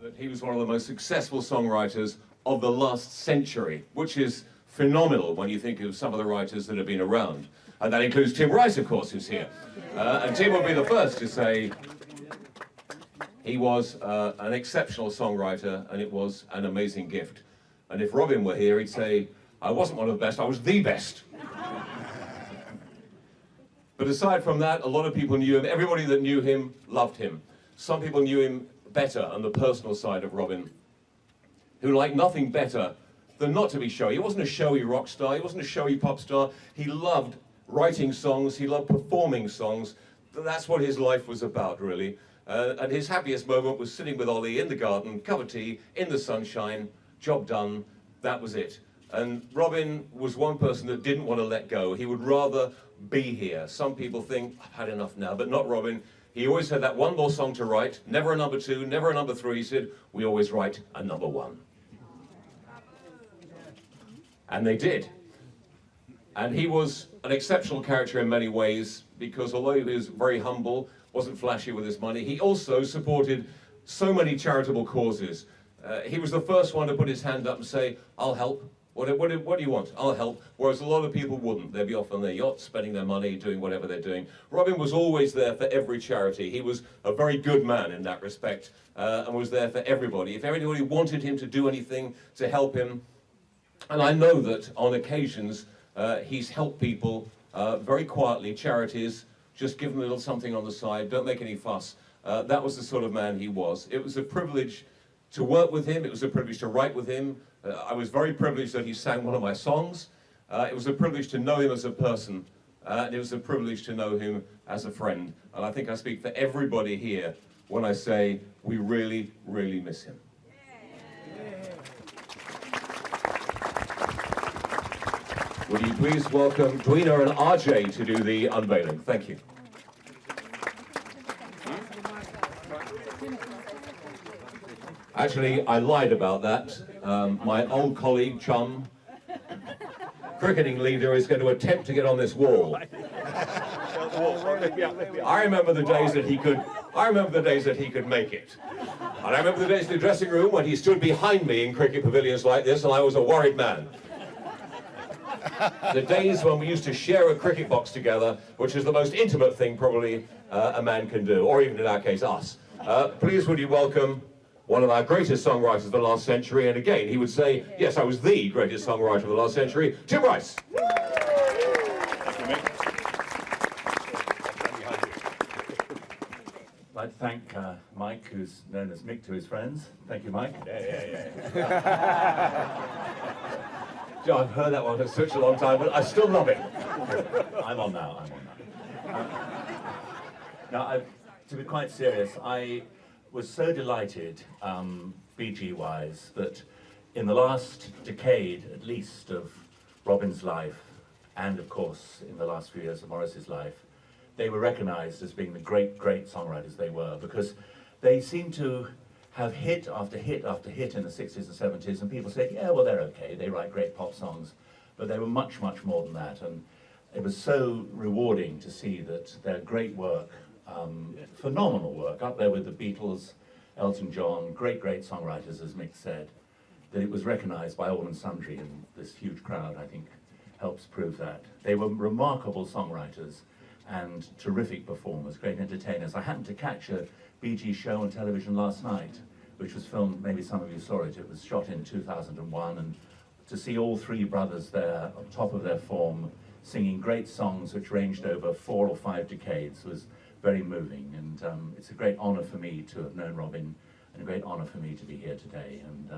that he was one of the most successful songwriters of the last century, which is phenomenal when you think of some of the writers that have been around. And that includes Tim Rice, of course, who's here. And Tim will be the first to say he was an exceptional songwriter, and it was an amazing gift. And if Robin were here, he'd say, I wasn't one of the best, I was the best. But aside from that, a lot of people knew him. Everybody that knew him loved him. Some people knew him better on the personal side of Robin, who liked nothing better than not to be showy. He wasn't a showy rock star, he wasn't a showy pop star. He loved writing songs, he loved performing songs. That's what his life was about, really. And his happiest moment was sitting with Ollie in the garden, cup of tea, in the sunshine, job done, that was it. And Robin was one person that didn't want to let go. He would rather be here. Some people think, I've had enough now, but not Robin. He always had that one more song to write, never a number 2, never a number 3. He said, we always write a number 1. And they did. And he was an exceptional character in many ways, because although he was very humble, wasn't flashy with his money, he also supported so many charitable causes. He was the first one to put his hand up and say, I'll help. What do you want? I'll help. Whereas a lot of people wouldn't. They'd be off on their yachts, spending their money, doing whatever they're doing. Robin was always there for every charity. He was a very good man in that respect, and was there for everybody. If anybody wanted him to do anything to help him, and I know that on occasions he's helped people very quietly, charities, just give them a little something on the side, don't make any fuss. That was the sort of man he was. It was a privilege to work with him, it was a privilege to write with him. I was very privileged that he sang one of my songs. It was a privilege to know him as a person, and it was a privilege to know him as a friend. And I think I speak for everybody here when I say we really, really miss him. Would you please welcome Dweena and RJ to do the unveiling? Thank you. Actually, I lied about that. My old colleague, chum, cricketing leader, is going to attempt to get on this wall. I remember the days that he could. I remember the days that he could make it. And I remember the days in the dressing room when he stood behind me in cricket pavilions like this, and I was a worried man. The days when we used to share a cricket box together, which is the most intimate thing probably a man can do, or even in our case, us. Please would you welcome one of our greatest songwriters of the last century, and again, he would say, yes, I was the greatest songwriter of the last century, Tim Rice. Thank you, Mick. I'd like to thank Mike, who's known as Mick to his friends. Thank you, Mike. Yeah, I've heard that one for such a long time, but I still love it. I'm on now, I'm on now. Now, to be quite serious, I was so delighted, BeeGees-wise, that in the last decade, at least, of Robin's life, and of course, in the last few years of Morris's life, they were recognized as being the great, great songwriters they were, because they seemed to have hit after hit after hit in the 60s and 70s, and people said, yeah, well, they're okay, they write great pop songs, but they were much, much more than that, and it was so rewarding to see that their great work, phenomenal work, up there with the Beatles, Elton John, great, great songwriters, as Mick said, that it was recognized by all and sundry, and this huge crowd, I think, helps prove that. They were remarkable songwriters and terrific performers, great entertainers. I happened to catch a BeeGees show on television last night, which was filmed, maybe some of you saw it, it was shot in 2001, and to see all three brothers there, on top of their form, singing great songs which ranged over 4 or 5 decades was very moving, and it's a great honor for me to have known Robin, and a great honor for me to be here today, and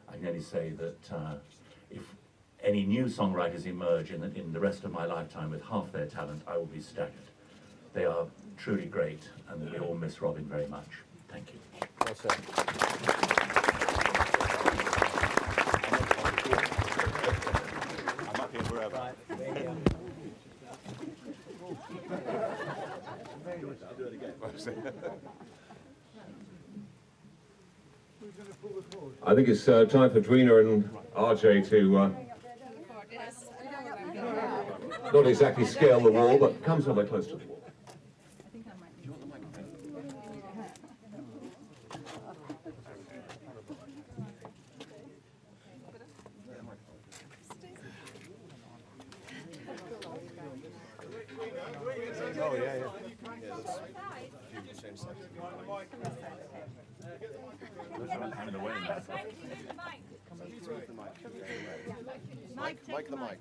I can only say that if any new songwriters emerge in the rest of my lifetime with half their talent, I will be staggered. They are truly great, and we all miss Robin very much. Thank you. Well said. I'm up here forever. I'll do it again. I think it's time for Dweena and RJ to not exactly scale the wall, but come somewhere close to the wall. Oh, yeah, yeah. I'm in the way now. Mike the mic.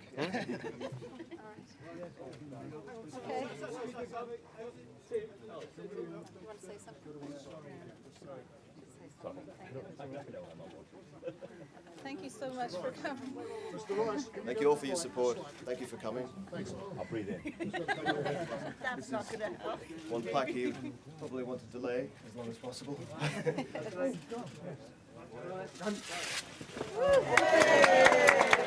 Okay. You want to say something? Thank you so much for coming. Thank you all for your support. Thank you for coming. I'll breathe in. That's not going to help. One plaque you probably want to delay as long as possible. Yay!